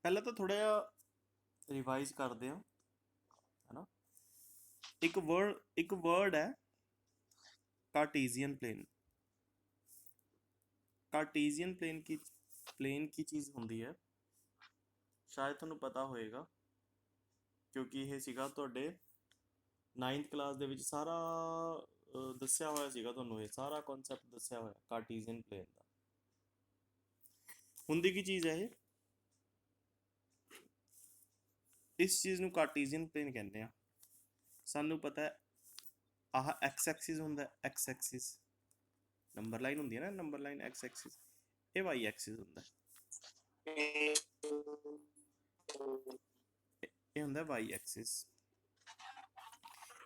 ਪਹਿਲਾਂ ਤਾਂ ਥੋੜਾ ਜਿਹਾ ਰਿਵਾਈਜ਼ ਕਰਦੇ ਹਾਂ, ਹੈਨਾ। ਇੱਕ ਵਰਡ ਹੈ कार्टेशियन प्लेन। कार्टेशियन प्लेन की चीज़ ਹੁੰਦੀ ਹੈ, ਸ਼ਾਇਦ ਤੁਹਾਨੂੰ ਪਤਾ ਹੋਏਗਾ, ਕਿਉਂਕਿ ਇਹ ਸੀਗਾ ਤੁਹਾਡੇ 9th ਕਲਾਸ ਦੇ ਵਿੱਚ ਸਾਰਾ ਦੱਸਿਆ ਹੋਇਆ ਸੀਗਾ ਤੁਹਾਨੂੰ, ਇਹ ਸਾਰਾ ਕਨਸੈਪਟ ਦੱਸਿਆ ਹੋਇਆ कार्टेशियन प्लेन ਦਾ। ਹੁੰਦੀ ਕੀ ਚੀਜ਼ ਹੈ ਇਹ? ਇਸ ਚੀਜ਼ ਨੂੰ कार्टेशियन प्लेन ਕਹਿੰਦੇ ਆ। ਸਾਨੂੰ ਪਤਾ ਹੈ ਆਹ ਐਕਸ ਐਕਸਿਸ ਹੁੰਦਾ, ਐਕਸ ਐਕਸਿਸ ਨੰਬਰ ਲਾਈਨ ਹੁੰਦੀ ਹੈ ਨਾ, ਨੰਬਰ ਲਾਈਨ ਐਕਸ ਐਕਸਿਸ, ਇਹ ਵਾਈ ਐਕਸਿਸ ਹੁੰਦਾ, ਇਹ ਹੁੰਦਾ ਵਾਈ ਐਕਸਿਸ।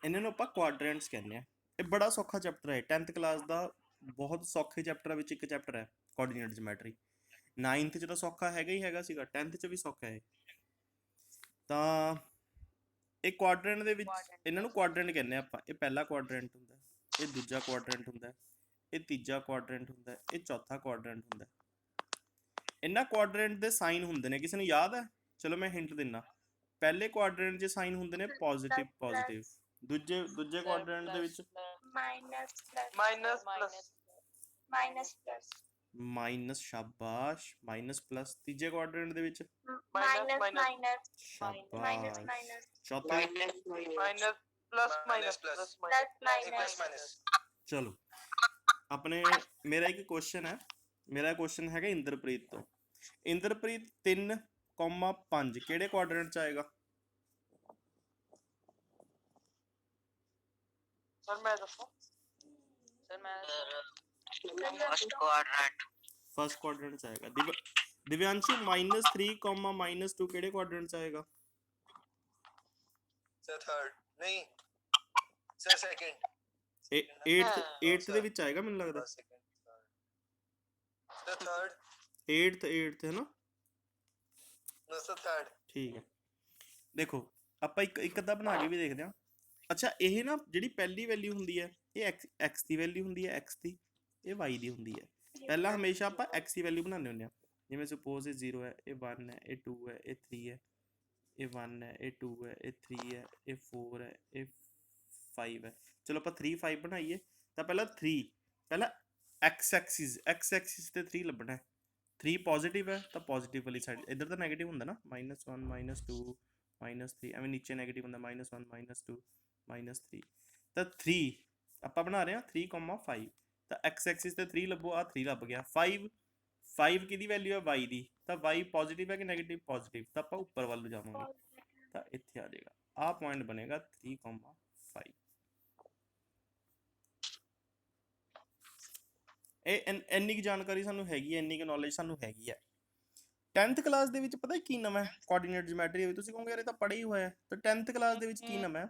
ਇਹਨਾਂ ਨੂੰ ਆਪਾਂ ਕੁਆਡਰੈਂਟਸ ਕਹਿੰਦੇ ਆ। ਇਹ ਬੜਾ ਸੌਖਾ ਚੈਪਟਰ ਹੈ, 10th ਕਲਾਸ ਦਾ ਬਹੁਤ ਸੌਖੇ ਚੈਪਟਰਾਂ ਵਿੱਚ ਇੱਕ ਚੈਪਟਰ ਹੈ ਕੋਆਰਡੀਨੇਟ ਜਿਓਮੈਟਰੀ। 9th 'ਚ ਤਾਂ ਸੌਖਾ ਹੈਗਾ ਹੀ ਹੈਗਾ ਸੀਗਾ, 10th 'ਚ ਵੀ ਸੌਖਾ ਹੈ। ਤਾਂ ਇਹ ਕੁਆਡਰੈਂਟ ਦੇ ਵਿੱਚ, ਇਹਨਾਂ ਨੂੰ ਕੁਆਡਰੈਂਟ ਕਹਿੰਦੇ ਆ ਆਪਾਂ। ਇਹ ਪਹਿਲਾ ਕੁਆਡਰੈਂਟ ਹੁੰਦਾ, ਇਹ ਦੂਜਾ ਕੁਆਡਰੈਂਟ ਹੁੰਦਾ, ਇਹ ਤੀਜਾ ਕੁਆਡਰੈਂਟ ਹੁੰਦਾ, ਇਹ ਚੌਥਾ ਕੁਆਡਰੈਂਟ ਹੁੰਦਾ। ਇਹਨਾਂ ਕੁਆਡਰੈਂਟ ਦੇ ਸਾਈਨ ਹੁੰਦੇ ਨੇ, ਕਿਸੇ ਨੂੰ ਯਾਦ ਹੈ? ਚਲੋ ਮੈਂ ਹਿੰਟ ਦਿੰਦਾ। ਪਹਿਲੇ ਕੁਆਡਰੈਂਟ 'ਚ ਸਾਈਨ ਹੁੰਦੇ ਨੇ ਪੋਜ਼ਿਟਿਵ ਪੋਜ਼ਿਟਿਵ, ਦੂਜੇ ਕੁਆਡਰੈਂਟ ਦੇ ਵਿੱਚ ਮਾਈਨਸ, ਸ਼ਾਬਾਸ਼, ਮਾਈਨਸ ਪਲੱਸ। ਤੀਜੇ ਕੁਆਡਰੈਂਟ ਦੇ ਵਿੱਚ ਸ਼ਾਬਾਸ਼। ਚੌਥੇ ਚਲੋ ਆਪਣੇ, ਮੇਰਾ ਇੱਕ ਕੁਐਸਚਨ ਹੈਗਾ ਇੰਦਰਪ੍ਰੀਤ ਤੋਂ। ਇੰਦਰਪ੍ਰੀਤ 3,5 ਕਿਹੜੇ ਕੁਆਡਰੈਂਟ 'ਚ ਆਏਗਾ? ਸਰ ਮੈਂ ਦੱਸਾਂ? ਫਸਟ ਕੁਆਡਰੈਂਟ 'ਚ ਆਏਗਾ। ਦਿਵਿਆਂਸ਼ੂ -3, -2 ਕਿਹੜੇ ਕੁਆਡਰੈਂਟ 'ਚ ਆਏਗਾ? ਸਰ ਥਰਡ, ਨਹੀਂ ਸਰ ਸੈਕੰਡ। 8th ਦੇ ਵਿੱਚ ਆਏਗਾ ਮੈਨੂੰ ਲੱਗਦਾ। ਸਰ ਥਰਡ, 8th ਹੈ ਨਾ? No sir third. ਠੀਕ ਹੈ, ਦੇਖੋ ਆਪਾਂ ਇੱਕ ਅੱਧਾ ਬਣਾ ਕੇ ਵੀ ਦੇਖਦੇ ਹਾਂ। ਅੱਛਾ, ਇਹ ਨਾ ਜਿਹੜੀ ਪਹਿਲੀ ਵੈਲਿਊ ਹੁੰਦੀ ਹੈ, ਇਹ ਐਕਸ ਦੀ ਵੈਲਿਊ ਹੁੰਦੀ ਹੈ, ਐਕਸ ਦੀ, ਇਹ ਵਾਈ ਦੀ ਹੁੰਦੀ ਹੈ। ਪਹਿਲਾਂ ਹਮੇਸ਼ਾ ਆਪਾਂ ਐਕਸ ਦੀ ਵੈਲਿਊ ਬਣਾਉਂਦੇ ਹੁੰਦੇ ਹਾਂ। ਜਿਵੇਂ ਸਪੋਜ਼ ਇਹ 0 ਹੈ, ਇਹ 1 ਹੈ, ਇਹ 2 ਹੈ, ਇਹ 3 ਹੈ, ਇਹ 1 ਹੈ, ਇਹ 2 ਹੈ, ਇਹ 3 ਹੈ, ਇਹ 4 ਹੈ, ਇਹ 5 ਹੈ। ਚਲੋ ਆਪਾਂ 3 5 ਬਣਾਈਏ ਤਾਂ ਪਹਿਲਾਂ ਐਕਸ ਐਕਸਿਸ ਤੇ 3 ਲੱਭਣਾ ਹੈ। 3 ਪੋਜ਼ਿਟਿਵ ਹੈ ਤਾਂ ਪੋਜ਼ਿਟਿਵ ਵਾਲੀ ਸਾਈਡ, ਇੱਧਰ ਤਾਂ ਨੈਗੇਟਿਵ ਹੁੰਦਾ ਨਾ, -1 -2 -3, ਐਵੇਂ ਨੀਚੇ ਨੈਗੇਟਿਵ ਹੁੰਦਾ, -1 -2 -3। ਤਾਂ 3 ਆਪਾਂ ਬਣਾ ਰਹੇ ਹਾਂ 3,5, ਤਾਂ ਐਕਸ ਐਕਸਿਸ ਤੇ 3 ਲੱਭੋ, ਆ 3 ਲੱਭ ਗਿਆ। 5 ਕਿਹਦੀ ਵੈਲਿਊ ਹੈ? ਵਾਈ ਦੀ। ਤਾਂ ਵਾਈ ਪੋਜ਼ਿਟਿਵ ਹੈ ਕਿ ਨੈਗੇਟਿਵ? ਪੋਜ਼ਿਟਿਵ। ਤਾਂ ਆਪਾਂ ਉੱਪਰ ਵੱਲ ਜਾਵਾਂਗੇ ਤਾਂ ਇੱਥੇ ਆ ਜਾਏਗਾ, ਆਹ ਪੁਆਇੰਟ ਬਣੇਗਾ 3,5। ਇਹ ਇੰਨੀ ਕੁ ਜਾਣਕਾਰੀ ਸਾਨੂੰ ਹੈਗੀ ਹੈ, ਇੰਨੀ ਕੁ ਨੌਲੇਜ ਸਾਨੂੰ ਹੈਗੀ ਹੈ। 10th ਕਲਾਸ ਦੇ ਵਿੱਚ ਪਤਾ ਕੀ ਨਵਾਂ ਹੈ ਕੋਆਰਡੀਨੇਟ ਜਿਓਮੈਟਰੀ ਵਿੱਚ? ਤੁਸੀਂ ਕਹੋਗੇ ਯਾਰ ਇਹ ਤਾਂ ਪੜ੍ਹਿਆ ਹੀ ਹੋਇਆ। ਤਾਂ 10th ਕਲਾਸ ਦੇ ਵਿੱਚ ਕੀ ਨਵਾਂ ਹੈ?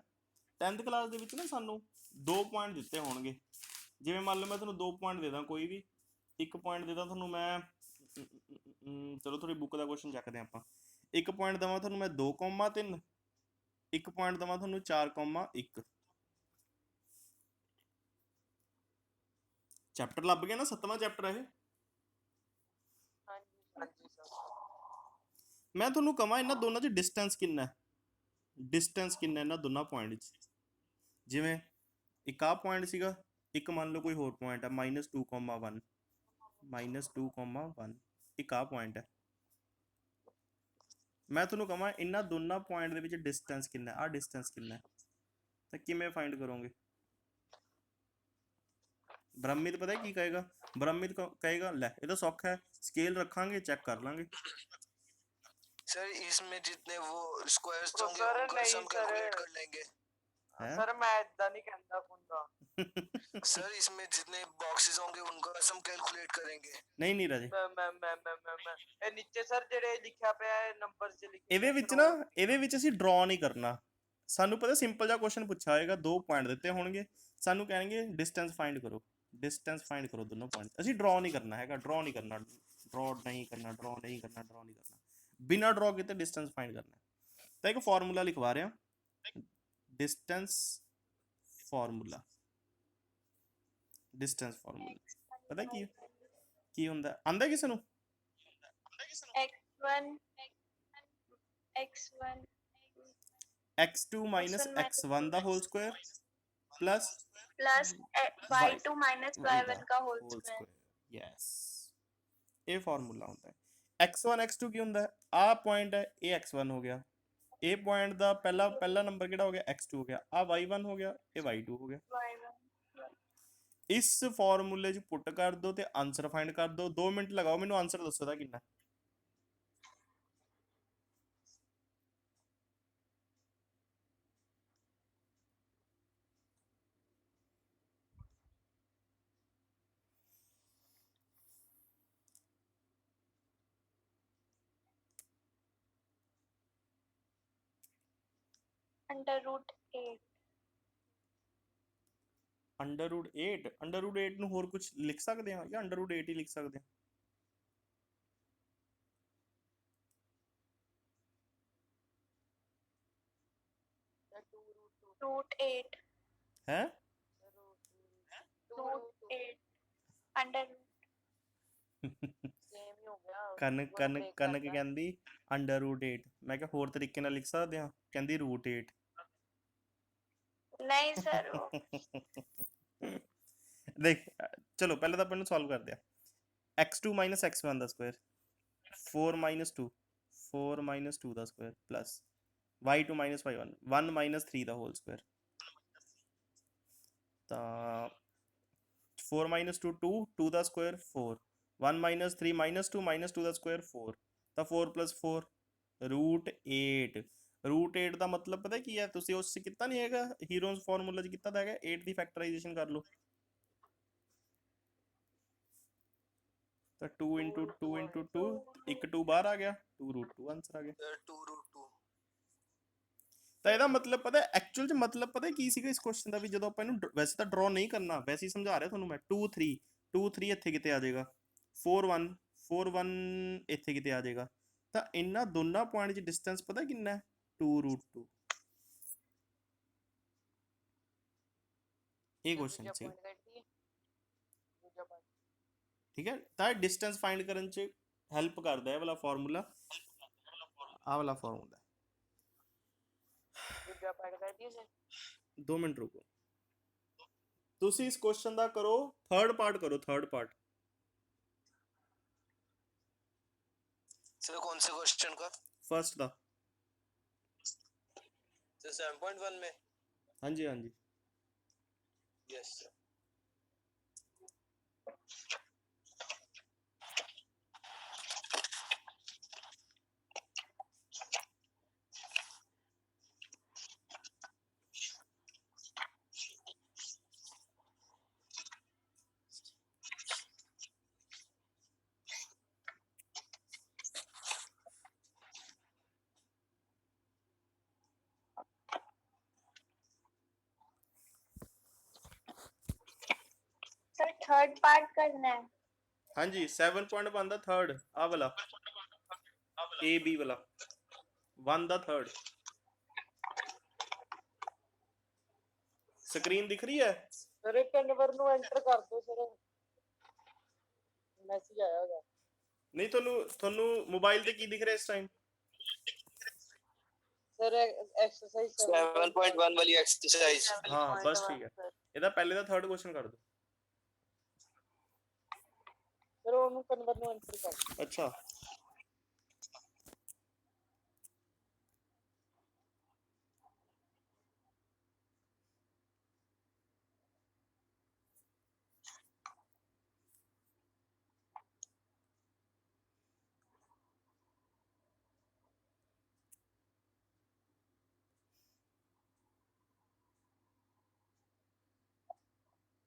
10th ਕਲਾਸ ਦੇ ਵਿੱਚ ਨਾ ਸਾਨੂੰ 2 ਪੁਆਇੰਟ ਦਿੱਤੇ ਹੋਣਗੇ। ਜਿਵੇਂ ਮੰਨ ਲਓ ਮੈਂ ਤੁਹਾਨੂੰ 2 ਪੁਆਇੰਟ ਦੇ ਦਾਂ, ਕੋਈ ਵੀ ਇੱਕ ਪੁਆਇੰਟ ਦੇ ਦਾਂ ਤੁਹਾਨੂੰ ਮੈਂ, ਚਲੋ ਥੋੜੀ ਬੁੱਕ ਦਾ ਕੁਐਸਚਨ ਚੱਕਦੇ ਆਪਾਂ। ਇੱਕ ਪੁਆਇੰਟ ਦੇਵਾਂ ਤੁਹਾਨੂੰ ਮੈਂ 2,3, ਇੱਕ ਪੁਆਇੰਟ ਦੇਵਾਂ ਤੁਹਾਨੂੰ 4,1। ਚੈਪਟਰ ਲੱਭ ਗਿਆ ਨਾ, 7ਵਾਂ ਚੈਪਟਰ ਇਹ। ਮੈਂ ਤੁਹਾਨੂੰ ਕਹਾਂ ਇਹਨਾਂ ਦੋਨਾਂ 'ਚ ਡਿਸਟੈਂਸ ਕਿੰਨਾ ਹੈ? ਇਹਨਾਂ ਦੋਨਾਂ ਪੁਆਇੰਟ 'ਚ? ਜਿਵੇਂ ਇੱਕ ਆਹ ਪੁਆਇੰਟ ਸੀਗਾ, ਇੱਕ ਮੰਨ ਲਓ ਕੋਈ ਹੋਰ ਪੁਆਇੰਟ ਹੈ -2,1, -2,1, ਇੱਕ ਆਹ ਪੁਆਇੰਟ ਹੈ। ਮੈਂ ਤੁਹਾਨੂੰ ਕਹਾਂ ਇਹਨਾਂ ਦੋਨਾਂ ਪੁਆਇੰਟ ਦੇ ਵਿੱਚ ਡਿਸਟੈਂਸ ਕਿੰਨਾ? ਆਹ ਡਿਸਟੈਂਸ ਕਿੰਨਾ? ਤਾਂ ਕਿਵੇਂ ਫਾਈਂਡ ਕਰੋਗੇ? ਬ੍ਰਹਮਿਤ ਪਤਾ ਕੀ ਕਹੇਗਾ? ਬ੍ਰਹਮਿਤ ਕਹੇਗਾ ਲੈ ਇਹ ਤਾਂ ਸੌਖਾ ਹੈ, ਸਕੇਲ ਰੱਖਾਂਗੇ, ਚੈੱਕ ਕਰ ਲਾਂਗੇ। सर इसमें जितने वो स्क्वायर्स होंगे उनका सम कैलकुलेट कर लेंगे। सर मैं इतना नहीं कहता कुंदा। सर इसमें जितने बॉक्सेस होंगे उनका सम कैलकुलेट करेंगे। नहीं राजे, मैं ਇਹ ਨੀਚੇ ਸਰ ਜਿਹੜੇ ਲਿਖਿਆ ਪਿਆ ਹੈ ਨੰਬਰਸ ਚ ਲਿਖੇ, ਇਹਦੇ ਵਿੱਚ ਅਸੀਂ ਡਰਾ ਨਹੀਂ ਕਰਨਾ। ਸਾਨੂੰ ਪਤਾ ਸਿੰਪਲ ਜਿਹਾ ਕੁਐਸਚਨ ਪੁੱਛਿਆ ਹੋਏਗਾ, 2 ਪੁਆਇੰਟ ਦਿੱਤੇ ਹੋਣਗੇ, ਸਾਨੂੰ ਕਹਿਣਗੇ ਡਿਸਟੈਂਸ ਫਾਈਂਡ ਕਰੋ ਦੋਨੋਂ ਪੁਆਇੰਟ। ਅਸੀਂ ਡਰਾ ਨਹੀਂ ਕਰਨਾ ਹੈਗਾ, ਡਰਾ ਨਹੀਂ ਕਰਨਾ, ਬਿਨਾਂ ਡਰਾ ਕੀਤੇ ਡਿਸਟੈਂਸ ਫਾਈਂਡ ਕਰਨਾ। ਤਾਂ ਇੱਕ ਫਾਰਮੂਲਾ ਲਿਖਵਾ ਰਿਹਾ, ਡਿਸਟੈਂਸ ਫਾਰਮੂਲਾ ਪਤਾ ਕੀ ਹੁੰਦਾ? ਆਂਦਾ ਕਿਸੇ ਨੂੰ? x1 x1 x2 minus x1 minus x1 ਦਾ whole square plus plus y2 minus y1 का whole whole square. Square yes ਇਹ ਫਾਰਮੂਲਾ ਹੁੰਦਾ ਹੈ x1 x2 ਕੀ ਹੁੰਦਾ ਹੈ ਆਹ ਪੁਆਇੰਟ ਹੈ ਇਹ x1 ਹੋ ਗਿਆ ਇਹ ਪੁਆਇੰਟ ਦਾ ਪਹਿਲਾ ਨੰਬਰ ਕਿਹੜਾ ਹੋ ਗਿਆ x2 ਹੋ ਗਿਆ ਆ y1 ਹੋ ਗਿਆ ਇਹ y2 ਹੋ ਗਿਆ y1 ਇਸ ਫਾਰਮੂਲੇ 'ਚ ਪੁੱਟ ਕਰ ਦੋ ਤੇ ਆਨਸਰ ਫਾਈਂਡ ਕਰ ਦੋ 2 ਮਿੰਟ ਲਗਾਓ ਮੈਨੂੰ ਆਨਸਰ ਦੱਸੋ ਦਾ ਕਿੰਨਾ under root 8 ਅੰਡਰ ਰੂਟ 8 ਨੂੰ ਹੋਰ ਕੁਝ ਲਿਖ ਸਕਦੇ ਹਾਂ ਜਾਂ ਅੰਡਰ ਰੂਟ 8 ਹੀ ਲਿਖ ਸਕਦੇ ਹਾਂ root 8 ਹੈ root 8 under ਸੇਮ ਹੀ ਹੋ ਗਿਆ ਕਨਕ ਕਹਿੰਦੀ ਅੰਡਰ ਰੂਟ 8 ਮੈਂ ਕਿਹਾ ਹੋਰ ਤਰੀਕੇ ਨਾਲ ਲਿਖ ਸਕਦੇ ਹਾਂ ਕਹਿੰਦੀ ਰੂਟ 8 नहीं सर ਦੇਖ ਚਲੋ ਪਹਿਲਾਂ ਤਾਂ ਆਪਾਂ ਨੂੰ ਸੋਲਵ ਕਰਦੇ ਆ x2 x1 ਦਾ ਸਕੁਆਇਰ 4 2 4 2 ਦਾ ਸਕੁਆਇਰ ਪਲਸ y2 y1 1 3 ਦਾ ਹੋਲ ਸਕੁਆਇਰ ਤਾਂ 4 2 2 2 ਦਾ ਸਕੁਆਇਰ 4 1 3 2 2 ਦਾ ਸਕੁਆਇਰ 4 ਤਾਂ 4 4 ਰੂਟ 8 ਰੂਟ 8 ਦਾ ਮਤਲਬ ਪਤਾ ਕੀ ਹੈ ਤੁਸੀਂ ਉਸ 'ਚ ਕੀਤਾ ਨਹੀਂ ਹੈਗਾ ਹੀਰੋਜ਼ ਫਾਰਮੂਲਾ 'ਚ ਕੀਤਾ ਤਾਂ ਹੈਗਾ 8 ਦੀ ਫੈਕਟਰਾਈਜੇਸ਼ਨ ਕਰ ਲਓ ਤਾਂ 2 2 2 ਇੱਕ 2 ਬਾਹਰ ਆ ਗਿਆ 2 ਰੂਟ 2 ਆਨਸਰ ਆ ਗਿਆ 2 root 2 ਤਾਂ ਇਹਦਾ ਮਤਲਬ ਪਤਾ ਐਕਚੁਅਲ 'ਚ ਮਤਲਬ ਪਤਾ ਕੀ ਸੀਗਾ ਇਸ ਕੁਐਸਚਨ ਦਾ ਵੀ ਜਦੋਂ ਆਪਾਂ ਇਹਨੂੰ ਵੈਸੇ ਤਾਂ ਡਰਾ ਨਹੀਂ ਕਰਨਾ ਵੈਸੇ ਹੀ ਸਮਝਾ ਰਿਹਾ ਤੁਹਾਨੂੰ ਮੈਂ 2 3 ਇੱਥੇ ਕਿਤੇ ਆ ਜਾਏਗਾ 4 1 ਇੱਥੇ ਕਿਤੇ ਆ ਜਾਏਗਾ ਤਾਂ ਇਹਨਾਂ ਦੋਨਾਂ ਪੁਆਇੰਟ 'ਚ ਡਿਸਟੈਂਸ ਪਤਾ ਕਿੰਨਾ ਹੈ 2 ਰੂਟ 2 ਇਹ ਕੁਐਸਚਨ ਸੀ ਠੀਕ ਹੈ ਤਾਂ ਡਿਸਟੈਂਸ ਫਾਈਂਡ ਕਰਨ 'ਚ ਹੈਲਪ ਕਰਦਾ ਇਹ ਵਾਲਾ ਫਾਰਮੂਲਾ ਆਹ ਵਾਲਾ ਫਾਰਮੂਲਾ 2 ਮਿੰਟ ਰੁਕੋ ਤੁਸੀਂ ਇਸ ਕੁਐਸਚਨ ਦਾ ਕਰੋ ਥਰਡ ਪਾਰਟ सर कौन से क्वेश्चन का फर्स्ट ਦਾ सर 7.1 में ਹਾਂਜੀ yes sir sir third part करना है ਹਾਂਜੀ 7.1 ਦਾ ਥਰਡ ਆ ਵਾਲਾ A B ਵਾਲਾ 1 ਦਾ ਥਰਡ ਸਕਰੀਨ ਦਿਖ ਰਹੀ ਹੈ ਸਰ ਇੱਕ ਨੰਬਰ ਨੂੰ ਐਂਟਰ ਕਰ ਦਿਓ ਸਰ ਮੈਸੇਜ ਆਇਆ ਹੋਗਾ ਨਹੀਂ ਤੁਹਾਨੂੰ ਮੋਬਾਈਲ ਤੇ ਕੀ ਦਿਖ ਰਿਹਾ ਇਸ ਟਾਈਮ ਸਰ ਐਕਸਰਸਾਈਜ਼ 7.1 वाली एक्सरसाइज ਹਾਂ ਬਸ ਠੀਕ ਹੈ ਇਹਦਾ ਪਹਿਲੇ ਦਾ ਥਰਡ ਕੁਐਸਚਨ ਕਰ ਦਿਓ ਸਰ ਉਹਨੂੰ ਕਨਵਰ ਨੂੰ ਐਂਟਰ ਕਰ ਦਿਓ ਅੱਛਾ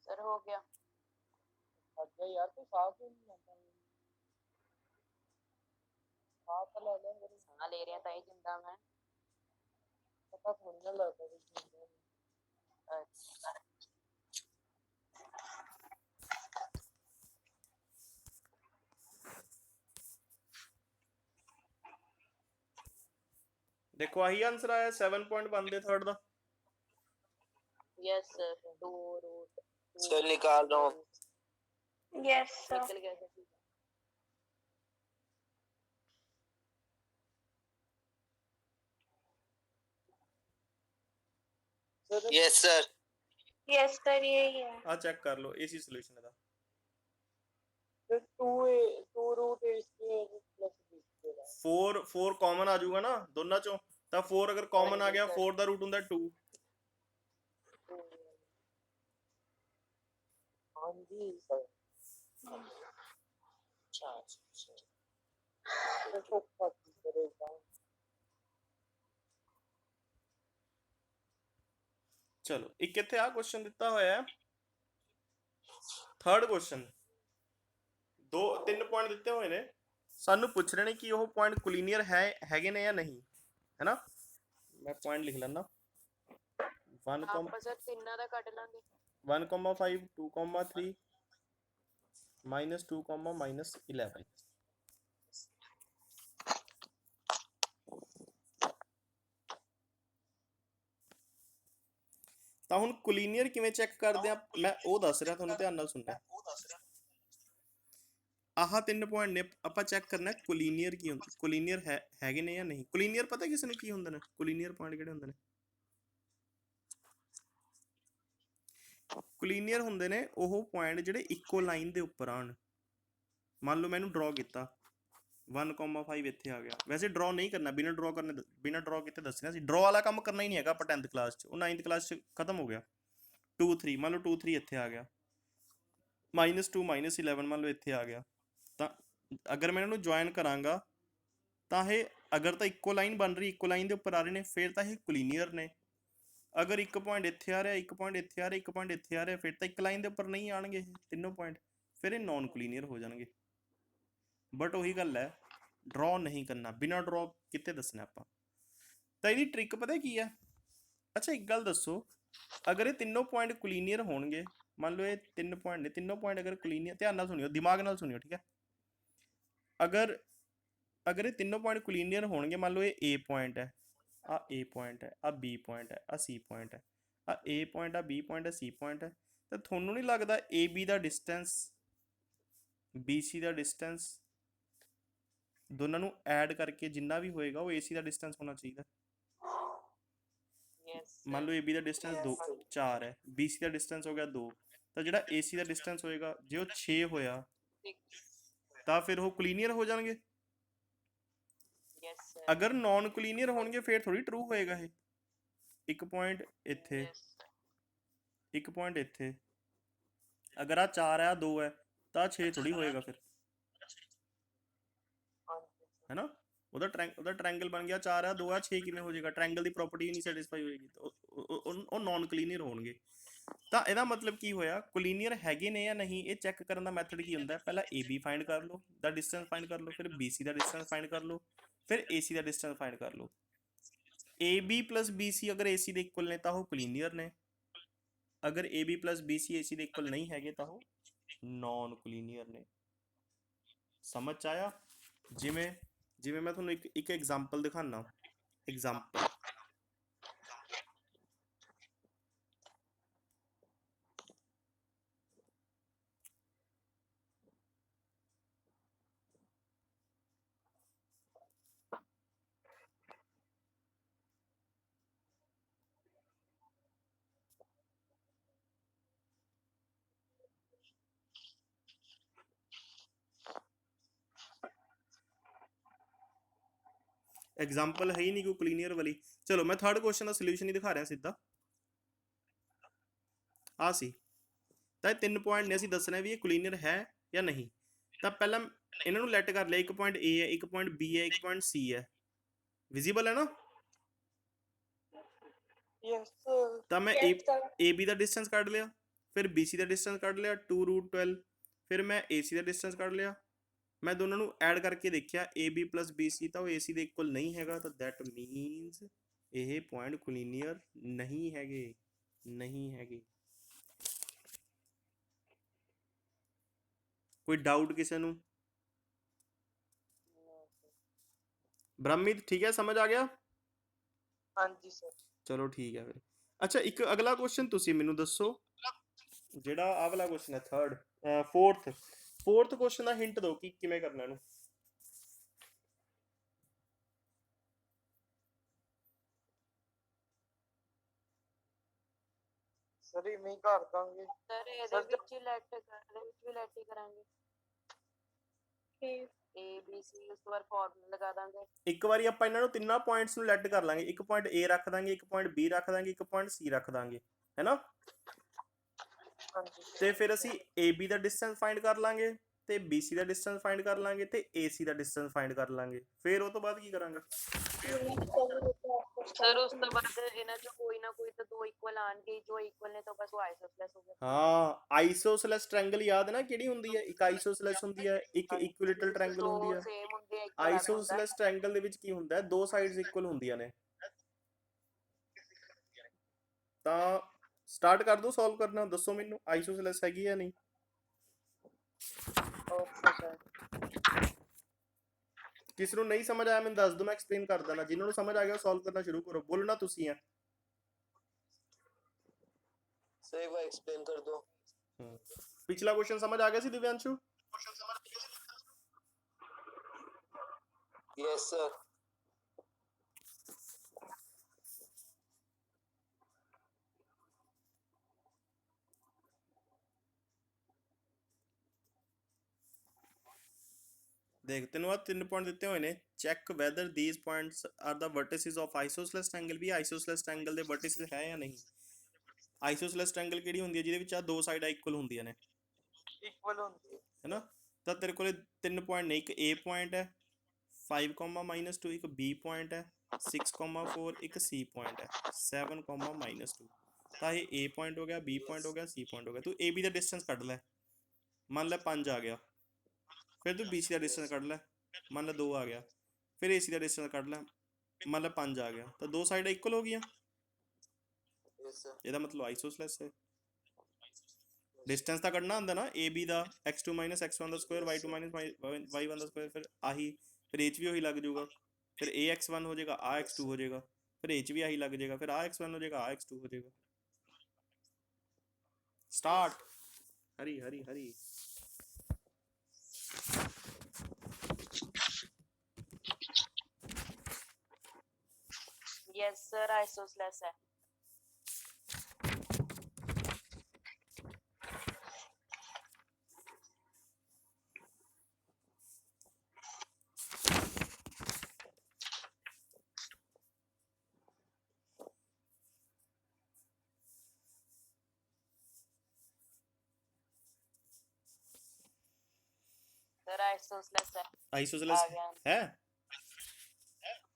ਸਰ ਹੋ ਗਿਆ ਅੱਛਾ ਯਾਰ ਤੂੰ ਸਾਹ ਕਿਉਂ ਨਹੀਂ ਲੈਂਦਾ ਸਾਹ ਤਾਂ ਲੈ ਲੈ ਸਾਹ ਲੈ ਰਿਹਾ ਤਾਂ ਹੀ ਜਿੰਦਾ ਮੈਂ ਪਤਾ ਥੋੜੀ ਨਾ ਲੱਗਦਾ ਕਿ ਜਿੰਦਾ ਅੱਛਾ ਦੇਖੋ ਆਹੀ ਆਨਸਰ ਆਇਆ 7.1 ਦੇ ਥਰਡ ਦਾ यस सर 2 रूट सर निकाल रहा हूँ यस सर निकल गया sir yes sir yes sir यही है। ਆ ਚੈੱਕ ਕਰ ਲਓ ਏਸੀ ਸੋਲੂਸ਼ਨ ਇਹਦਾ। 4 ਕਾਮਨ ਆ ਜਾਊਗਾ ਨਾ ਦੋਨਾਂ ਚੋਂ, ਤਾਂ 4 ਅਗਰ ਕਾਮਨ ਆ ਗਿਆ 4 ਦਾ ਰੂਟ ਹੁੰਦਾ 2। ਹਾਂਜੀ ਸਰ ਅੱਛਾ ਚਲੋ ਇੱਕ ਇੱਥੇ ਆ ਕੁਐਸਚਨ ਦਿੱਤਾ ਹੋਇਆ ਹੈ, ਥਰਡ ਕੁਐਸਚਨ। 3 ਪੁਆਇੰਟ ਦਿੱਤੇ ਹੋਏ ਨੇ, ਸਾਨੂੰ ਪੁੱਛ ਰਹੇ ਨੇ ਕਿ ਉਹ ਪੁਆਇੰਟ ਕੋਲੀਨੀਅਰ ਹੈਗੇ ਨੇ ਜਾਂ ਨਹੀਂ, ਹੈਨਾ। ਮੈਂ ਪੁਆਇੰਟ ਲਿਖ ਲੈਣਾ 1, ਆਪਾਂ ਸਰ ਤਿੰਨਾਂ ਦਾ ਕੱਢ ਲਾਂਗੇ 1,5 2,3 -2, -11। ਤਾਂ ਹੁਣ ਕੋਲੀਨੀਅਰ ਕਿਵੇਂ ਚੈੱਕ ਕਰਦੇ ਆ, ਮੈਂ ਉਹ ਦੱਸ ਰਿਹਾ ਤੁਹਾਨੂੰ, ਧਿਆਨ ਨਾਲ ਸੁਣਨਾ। ਆਹ 3 ਪੁਆਇੰਟ ਨੇ, ਆਪਾਂ ਚੈੱਕ ਕਰਨਾ ਕੋਲੀਨੀਅਰ ਕੀ ਹੁੰਦਾ, ਕੋਲੀਨੀਅਰ ਹੈਗੇ ਨੇ ਜਾਂ ਨਹੀਂ। ਕੋਲੀਨੀਅਰ ਪਤਾ ਕਿਸੇ ਨੂੰ ਕੀ ਹੁੰਦੇ ਨੇ, ਕੋਲੀਨੀਅਰ ਪੁਆਇੰਟ ਕਿਹੜੇ ਹੁੰਦੇ ਨੇ? ਕੋਲੀਨੀਅਰ ਹੁੰਦੇ ਨੇ ਉਹ ਪੁਆਇੰਟ ਜਿਹੜੇ ਇੱਕੋ ਲਾਈਨ ਦੇ ਉੱਪਰ ਆਣ। ਮੰਨ ਲਓ ਮੈਨੂੰ ਡਰਾ ਕੀਤਾ 1,5 ਇੱਥੇ ਆ ਗਿਆ। ਵੈਸੇ ਡਰਾ ਨਹੀਂ ਕਰਨਾ, ਬਿਨਾਂ ਡਰਾ ਕੀਤੇ ਦੱਸਣਾ ਸੀ। ਡਰਾ ਵਾਲਾ ਕੰਮ ਕਰਨਾ ਹੀ ਨਹੀਂ ਹੈਗਾ ਆਪਾਂ 10th ਕਲਾਸ 'ਚ, ਉਹ 9th ਕਲਾਸ 'ਚ ਖਤਮ ਹੋ ਗਿਆ। 2 3 ਮੰਨ ਲਓ 2 3 ਇੱਥੇ ਆ ਗਿਆ, -2 -11 ਮੰਨ ਲਓ ਇੱਥੇ ਆ ਗਿਆ। ਤਾਂ ਅਗਰ ਮੈਂ ਇਹਨਾਂ ਨੂੰ ਜੁਆਇਨ ਕਰਾਂਗਾ ਤਾਂ ਇਹ ਅਗਰ ਤਾਂ ਇੱਕੋ ਲਾਈਨ ਬਣ ਰਹੀ, ਇੱਕੋ ਲਾਈਨ ਦੇ ਉੱਪਰ ਆ ਰਹੇ ਨੇ, ਫਿਰ ਤਾਂ ਇਹ ਕੋਲੀਨੀਅਰ ਨੇ। ਅਗਰ ਇੱਕ ਪੁਆਇੰਟ ਇੱਥੇ ਆ ਰਿਹਾ, ਇੱਕ ਪੁਆਇੰਟ ਇੱਥੇ ਆ ਰਿਹਾ, ਇੱਕ ਪੁਆਇੰਟ ਇੱਥੇ ਆ ਰਿਹਾ, ਫਿਰ ਤਾਂ ਇੱਕ ਲਾਈਨ ਦੇ ਉੱਪਰ ਨਹੀਂ ਆਣਗੇ ਇਹ ਤਿੰਨੋਂ ਪੁਆਇੰਟ, ਫਿਰ ਇਹ ਨੌਨ ਕੋਲੀਨੀਅਰ ਹੋ ਜਾਣਗੇ। ਬਟ ਉਹੀ ਗੱਲ ਹੈ, ਡਰਾ ਨਹੀਂ ਕਰਨਾ, ਬਿਨਾਂ ਡਰਾ ਕਿਤੇ ਦੱਸਣਾ ਆਪਾਂ। ਤਾਂ ਇਹਦੀ ਟ੍ਰਿਕ ਪਤਾ ਕੀ ਹੈ? ਅੱਛਾ ਇੱਕ ਗੱਲ ਦੱਸੋ, ਅਗਰ ਇਹ ਤਿੰਨੋਂ ਪੁਆਇੰਟ ਕੋਲੀਨੀਅਰ ਹੋਣਗੇ, ਮੰਨ ਲਓ ਇਹ 3 ਪੁਆਇੰਟ ਨੇ, ਤਿੰਨੋਂ ਪੁਆਇੰਟ ਅਗਰ ਕੋਲੀਨੀਅਰ, ਧਿਆਨ ਨਾਲ ਸੁਣਿਓ, ਦਿਮਾਗ ਨਾਲ ਸੁਣਿਓ, ਠੀਕ ਹੈ। ਅਗਰ ਇਹ ਤਿੰਨੋਂ ਪੁਆਇੰਟ ਕੋਲੀਨੀਅਰ ਹੋਣਗੇ, ਮੰਨ ਲਓ ਇਹ A ਪੁਆਇੰਟ ਹੈ, ਆ A ਪੁਆਇੰਟ ਹੈ, ਆ B ਪੁਆਇੰਟ ਹੈ, ਆ C ਪੁਆਇੰਟ ਹੈ, ਆ A ਪੁਆਇੰਟ, ਆ B ਪੁਆਇੰਟ ਹੈ, C ਪੁਆਇੰਟ ਹੈ, ਤਾਂ ਤੁਹਾਨੂੰ ਨਹੀਂ ਲੱਗਦਾ AB ਦਾ ਡਿਸਟੈਂਸ BC ਦਾ ਡਿਸਟੈਂਸ ਦੋਨਾਂ ਨੂੰ ਐਡ ਕਰਕੇ ਜਿੰਨਾ ਵੀ ਹੋਏਗਾ ਉਹ AC ਦਾ ਡਿਸਟੈਂਸ ਹੋਣਾ ਚਾਹੀਦਾ? ਮੰਨ ਲਓ AB ਦਾ ਡਿਸਟੈਂਸ 4 ਹੈ, BC ਦਾ ਡਿਸਟੈਂਸ ਹੋ ਗਿਆ 2, ਤਾਂ ਜਿਹੜਾ AC ਦਾ ਡਿਸਟੈਂਸ ਹੋਏਗਾ ਜੇ ਉਹ 6 ਹੋਇਆ ਤਾਂ ਫਿਰ ਉਹ ਕੋਲੀਨੀਅਰ ਹੋ ਜਾਣਗੇ। ਅਗਰ ਨੌਨ ਕੋਲੀਨੀਅਰ ਹੋਣਗੇ ਫਿਰ ਥੋੜੀ ਟਰੂ ਹੋਏਗਾ ਇਹ। ਇੱਕ ਪੁਆਇੰਟ ਇੱਥੇ, ਇੱਕ ਪੁਆਇੰਟ ਇੱਥੇ, ਅਗਰ ਆ 4 ਹੈ, ਆ 2 ਹੈ, ਤਾਂ 6 ਥੋੜੀ ਹੋਏਗਾ ਫਿਰ, ਹੈ ਨਾ। ਉਹਦਾ ਟ੍ਰਾਇੰਗਲ ਬਣ ਗਿਆ 4 ਆ 2 ਆ 6 ਕਿਵੇਂ ਹੋ ਜਾਏਗਾ? ਟ੍ਰਾਇੰਗਲ ਦੀ ਪ੍ਰੋਪਰਟੀ ਨਹੀਂ ਸੈਟੀਸਫਾਈ ਹੋਏਗੀ, ਉਹ ਨੌਨ ਕੋਲੀਨੀਅਰ ਹੋਣਗੇ। ਤਾਂ ਇਹਦਾ ਮਤਲਬ ਕੀ ਹੋਇਆ, ਕੋਲੀਨੀਅਰ ਹੈਗੇ ਨੇ ਜਾਂ ਨਹੀਂ, ਇਹ ਚੈੱਕ ਕਰਨ ਦਾ ਮੈਥਡ ਕੀ ਹੁੰਦਾ? ਪਹਿਲਾਂ AB ਫਾਈਂਡ ਕਰ ਲਓ, ਦਾ ਡਿਸਟੈਂਸ ਫਾਈਂਡ ਕਰ ਲਓ, ਫਿਰ BC ਦਾ ਡਿਸਟੈਂਸ ਫਾਈਂਡ ਕਰ ਲਓ, ਫਿਰ AC ਦਾ ਡਿਸਟੈਂਸ ਫਾਈਂਡ ਕਰ ਲਓ। AB plus BC ਅਗਰ AC ਦੇ ਇਕੁਅਲ ਨੇ ਤਾਂ ਉਹ ਕੋਲੀਨੀਅਰ ਨੇ, ਅਗਰ AB plus BC AC ਦੇ ਇਕੁਅਲ ਨਹੀਂ ਹੈਗੇ ਤਾਂ ਉਹ ਨੌਨ ਕੋਲੀਨੀਅਰ ਨੇ। ਸਮਝ ਆਇਆ? ਜਿਵੇਂ ਮੈਂ ਤੁਹਾਨੂੰ ਇੱਕ ਐਗਜ਼ਾਮਪਲ ਦਿਖਾਣਾ। ਐਗਜ਼ਾਮਪਲ ਐਗਜ਼ਾਮਪਲ ਹੈ ਹੀ ਨਹੀਂ ਕੋਈ ਕੋਲੀਨੀਅਰ ਵਾਲੀ। ਚਲੋ ਮੈਂ ਥਰਡ ਕੁਐਸਚਨ ਦਾ ਸੋਲੂਸ਼ਨ ਹੀ ਦਿਖਾ ਰਿਹਾ ਸਿੱਧਾ। ਆ ਸੀ ਤਾਂ ਇਹ 3 ਪੁਆਇੰਟ ਨੇ, ਅਸੀਂ ਦੱਸਣਾ ਵੀ ਇਹ ਕੋਲੀਨੀਅਰ ਹੈ ਜਾਂ ਨਹੀਂ। ਤਾਂ ਪਹਿਲਾਂ ਇਹਨਾਂ ਨੂੰ ਲੈਟ ਕਰ ਲਿਆ, ਇੱਕ ਪੁਆਇੰਟ A ਹੈ, ਇੱਕ ਪੁਆਇੰਟ B ਹੈ, ਇੱਕ ਪੁਆਇੰਟ C ਹੈ। ਵਿਜ਼ੀਬਲ ਹੈ ਨਾ? ਤਾਂ ਮੈਂ AB ਦਾ ਡਿਸਟੈਂਸ ਕੱਢ ਲਿਆ, ਫਿਰ BC ਦਾ ਡਿਸਟੈਂਸ ਕੱਢ ਲਿਆ 2√12, ਫਿਰ ਮੈਂ AC ਦਾ ਡਿਸਟੈਂਸ ਕੱਢ ਲਿਆ। ਮੈਂ ਦੋਨਾਂ ਨੂੰ ਐਡ ਕਰਕੇ ਦੇਖਿਆ AB plus BC, ਤਾਂ ਉਹ AC ਦੇ ਇਕੁਅਲ ਨਹੀਂ ਹੈਗਾ, ਤਾਂ ਦੈਟ ਮੀਨਸ ਇਹ ਪੁਆਇੰਟ ਕੋਲੀਨੀਅਰ ਨਹੀਂ ਹੈਗੇ, ਨਹੀਂ ਹੈਗੇ। ਕੋਈ ਡਾਊਟ ਕਿਸੇ ਨੂੰ? ਬ੍ਰਹਮੀਤ ਠੀਕ ਹੈ, ਸਮਝ ਆ ਗਿਆ? ਹਾਂਜੀ ਸਰ। ਚਲੋ ਠੀਕ ਹੈ ਫਿਰ। ਅੱਛਾ ਇੱਕ ਅਗਲਾ ਕੁਐਸਚਨ ਤੁਸੀਂ ਮੈਨੂੰ ਦੱਸੋ, ਜਿਹੜਾ ਆਹ ਵਾਲਾ ਕੁਐਸਚਨ ਹੈ ਫੋਰਥ ਕੁਐਸਚਨ ਦਾ ਹਿੰਟ ਦਿਓ ਕਿ ਕਿਵੇਂ ਕਰਨਾ ਇਹਨੂੰ। ਸਰ ਇਵੇਂ ਹੀ ਕਰ ਦਾਂਗੇ। ਸਰ ਇਹਦੇ Sir, ਵਿੱਚ ਹੀ ਲੈਟ ਵੀ ਲੈਟ ਹੀ ਕਰਾਂਗੇ ठीक A B C ਉਸ ਤੋਂ ਬਾਅਦ ਫਾਰਮੂਲਾ ਲਗਾ ਦਾਂਗੇ। ਇੱਕ ਵਾਰੀ ਆਪਾਂ ਇਹਨਾਂ ਨੂੰ ਤਿੰਨਾਂ ਪੁਆਇੰਟਸ ਨੂੰ ਲੈਟ ਕਰ ਲਾਂਗੇ। ਇੱਕ ਪੁਆਇੰਟ A ਰੱਖ ਦਾਂਗੇ, ਇੱਕ ਪੁਆਇੰਟ B ਰੱਖ ਦਾਂਗੇ, ਇੱਕ ਪੁਆਇੰਟ C ਰੱਖ ਦਾਂਗੇ, ਹੈਨਾ। ਹਾਂਜੀ ਤੇ ਫਿਰ ਅਸੀਂ AB ਦਾ ਡਿਸਟੈਂਸ ਫਾਈਂਡ ਕਰ ਲਾਂਗੇ ਤੇ BC ਦਾ ਡਿਸਟੈਂਸ ਫਾਈਂਡ ਕਰ ਲਾਂਗੇ ਤੇ AC ਦਾ ਡਿਸਟੈਂਸ ਫਾਈਂਡ ਕਰ ਲਾਂਗੇ। ਫਿਰ ਉਹ ਤੋਂ ਬਾਅਦ ਕੀ ਕਰਾਂਗੇ? ਸਰ ਉਸ ਤੋਂ ਬਾਅਦ ਇਹਨਾਂ ਚੋਂ ਕੋਈ ਨਾ ਕੋਈ ਤਾਂ ਦੋ ਇਕੁਅਲ ਆਣਗੇ, ਜੋ ਇਕੁਅਲ ਨੇ ਤਾਂ ਬਸ ਉਹ ਆਈਸੋਸੇਲਸ ਹੋ ਗਿਆ। ਹਾਂ, ਆਈਸੋਸੇਲਸ ਟ੍ਰਾਇੰਗਲ ਯਾਦ ਹੈ ਨਾ ਕਿਹੜੀ ਹੁੰਦੀ ਹੈ? ਇੱਕ ਆਈਸੋਸੇਲਸ ਹੁੰਦੀ ਹੈ, ਇੱਕ ਇਕੁਇਲੇਟਰਲ ਟ੍ਰਾਇੰਗਲ ਹੁੰਦੀ ਹੈ। ਸੇਮ ਹੁੰਦੇ ਆ, ਇੱਕ ਅਲੱਗ ਹੁੰਦਾ। ਆਈਸੋਸੇਲਸ ਟ੍ਰਾਇੰਗਲ ਦੇ ਵਿੱਚ ਕੀ ਹੁੰਦਾ ਹੈ? ਦੋ ਸਾਈਡਸ ਇਕੁਅਲ ਹੁੰਦੀਆਂ ਨੇ। ਤਾਂ ਸਟਾਰਟ ਕਰ ਦੋ ਸੋਲਵ ਕਰਨਾ। ਦੱਸੋ ਮੈਨੂੰ ਆਈਸੋਸੇਲਸ ਹੈਗੀ ਜਾਂ ਨਹੀਂ? Okay sir. ਕਿਸ ਨੂੰ ਨਹੀਂ ਸਮਝ ਆਇਆ ਮੈਨੂੰ ਦੱਸ ਦਿਓ, ਮੈਂ ਐਕਸਪਲੇਨ ਕਰ ਦਿੰਦਾ। ਜਿਨ੍ਹਾਂ ਨੂੰ ਸਮਝ ਆ ਗਿਆ ਸੋਲਵ ਕਰਨਾ ਸ਼ੁਰੂ ਕਰੋ। ਬੋਲਣਾ ਤੁਸੀਂ ਹੈ। सर एक बार एक्सप्लेन कर दो। ਪਿਛਲਾ ਕੁਐਸਚਨ ਸਮਝ ਆ ਗਿਆ ਸੀ ਦਿਵਿਆਂਸ਼ੂ? Yes sir. ਦੇਖ ਤੈਨੂੰ ਆ 3 ਪੁਆਇੰਟ ਦਿੱਤੇ ਹੋਏ ਨੇ। Check whether these points are the vertices of isosceles triangle. ਵੀ ਆਈਸੋਸੇਲਸ ਟ੍ਰਾਇੰਗਲ ਦੇ ਵਰਟਿਸਿਸ ਹੈ ਜਾਂ ਨਹੀਂ? ਆਈਸੋਸੇਲਸ ਟ੍ਰਾਇੰਗਲ ਕਿਹੜੀ ਹੁੰਦੀ ਹੈ? ਜਿਹਦੇ ਵਿੱਚ ਆ ਦੋ ਸਾਈਡਾਂ ਇਕੁਅਲ ਹੁੰਦੀਆਂ ਨੇ, ਇਕੁਅਲ ਹੁੰਦੀ ਹੈ ਹੈਨਾ। ਤਾਂ ਤੇਰੇ ਕੋਲੇ 3 ਪੁਆਇੰਟ ਨੇ। ਇੱਕ A ਪੁਆਇੰਟ ਹੈ 5,-2, ਇੱਕ B ਪੁਆਇੰਟ ਹੈ 6,4, ਇੱਕ C ਪੁਆਇੰਟ ਹੈ 7,-2। ਤਾਂ ਇਹ A ਪੁਆਇੰਟ ਹੋ ਗਿਆ, B ਪੁਆਇੰਟ ਹੋ ਗਿਆ, C ਪੁਆਇੰਟ ਹੋ ਗਿਆ। ਤੂੰ AB ਦਾ ਡਿਸਟੈਂਸ ਕੱਢ ਲੈ। ਮੰਨ ਲੈ 5 ਆ ਗਿਆ। ਫਿਰ ਤੂੰ BC ਦਾ ਡਿਸਟੈਂਸ ਕੱਢ ਲੈ। ਮੰਨ ਲੈ 2 ਆ ਗਿਆ। ਫਿਰ AC ਦਾ ਡਿਸਟੈਂਸ ਕੱਢ ਲੈ। ਮੰਨ ਲੈ 5 ਆ ਗਿਆ। ਤਾਂ ਦੋ ਸਾਈਡਾਂ ਇਕੁਅਲ ਹੋ ਗਈਆਂ। Yes sir. ਇਹਦਾ ਮਤਲਬ ਆਈਸੋਸੇਲਸ ਹੈ। ਡਿਸਟੈਂਸ ਤਾਂ ਕੱਢਣਾ ਹੁੰਦਾ ਨਾ AB ਦਾ, x2 - x1 ਦਾ ਸਕੁਆਇਰ, y2 - y1 ਦਾ ਸਕੁਆਇਰ। ਫਿਰ ਆਹੀ, ਫਿਰ ਇਹ 'ਚ ਵੀ ਉਹੀ ਲੱਗ ਜਾਊਗਾ। ਫਿਰ AX1 ਹੋ ਜਾਏਗਾ, ਆ x2 ਹੋ ਜਾਏਗਾ। ਫਿਰ ਇਹ 'ਚ ਵੀ ਆਹੀ ਲੱਗ ਜਾਏਗਾ। ਫਿਰ ਆ x1 ਹੋ ਜਾਏਗਾ, ਆ x2 ਹੋ ਜਾਏਗਾ। Start. Hari Hari Hari. Yes sir isosceles ਹੈ। सर आइसोसेलेस है। आइसोसेलेस आ गया है।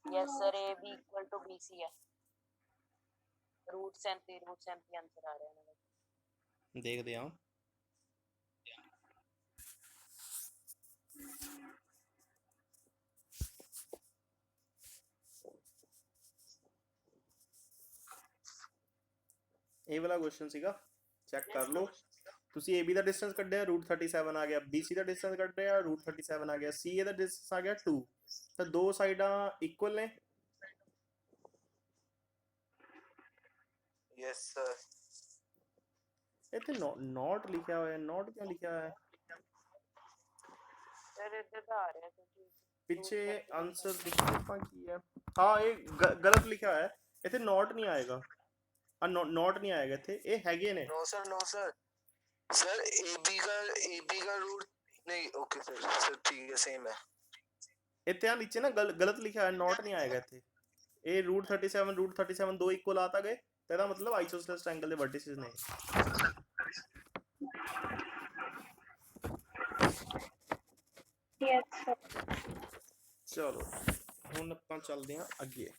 Yes sir A B equal to B C है। रूट्स एंड आंसर आ रहे हैं। देखते हैं। ਇਹ ਵਾਲਾ ਕੁਐਸਚਨ ਸੀਗਾ, ਚੈੱਕ ਕਰ ਲਓ ਤੁਸੀਂ। AB ਦਾ ਡਿਸਟੈਂਸ ਕੱਢਿਆ √37 ਆ ਗਿਆ। BC ਦਾ ਡਿਸਟੈਂਸ ਕੱਢਿਆ √37 ਆ ਗਿਆ। CA ਦਾ ਡਿਸਟੈਂਸ ਆ ਗਿਆ 2। ਤਾਂ ਦੋ ਸਾਈਡਾਂ ਇਕੁਅਲ ਨੇ। Yes sir. ਇੱਥੇ ਨੋਟ ਲਿਖਿਆ ਹੋਇਆ। ਨੋਟ ਕਿਉਂ ਲਿਖਿਆ ਹੋਇਆ? सर इधर तो आ रहा है क्योंकि ਪਿੱਛੇ ਆਨਸਰ ਦੇਖੋ ਕੀ ਹੈ। ਹਾਂ ਇਹ ਗਲਤ ਲਿਖਿਆ ਹੋਇਆ। ਇੱਥੇ ਨੋਟ ਨਹੀਂ ਆਏਗਾ। नोट नहीं आएगा थे। ये हैगे ने। नो सर सर AB का रूट नहीं। ओके सर ठीक है सेम है। इतने नीचे ना गलत लिखा है। नोट नहीं आएगा थे। ये √37 दो इक्वल आता गए। तेरा मतलब आइसोसेलेस ट्रायंगल दे वर्टिसेस ने। Yes sir. चलो हुन ਆਪਾਂ ਚੱਲਦੇ ਹਾਂ ਅੱਗੇ।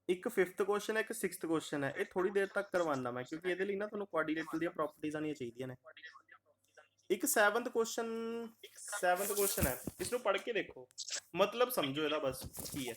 ਇੱਕ 5th ਕੁਐਸਚਨ ਹੈ, ਇੱਕ 6th ਕੁਐਸਚਨ ਹੈ। ਇਹ ਥੋੜੀ ਦੇਰ ਤੱਕ ਕਰਵਾਉਣਾ ਮੈਂ, ਕਿਉਂਕਿ ਇਹਦੇ ਲਈ ਨਾ ਤੁਹਾਨੂੰ ਕੋਆਰਡੀਨੇਟਰ ਦੀਆਂ ਪ੍ਰੋਪਰਟੀਆਂ ਆਉਣੀਆਂ ਚਾਹੀਦੀਆਂ ਨੇ। ਇੱਕ 7th ਕੁਐਸਚਨ ਹੈ। ਇਸ ਨੂੰ ਪੜ੍ਹ ਕੇ ਦੇਖੋ, ਮਤਲਬ ਸਮਝੋ ਇਹਦਾ ਬਸ ਕੀ ਹੈ।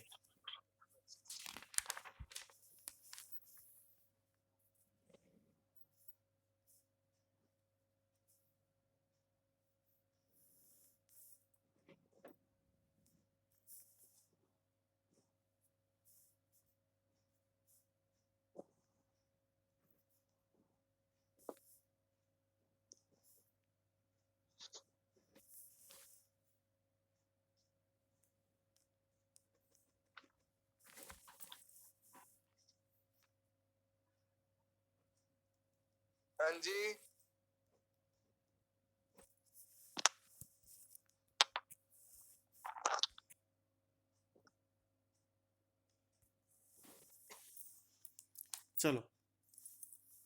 हाँ जी ਚਲੋ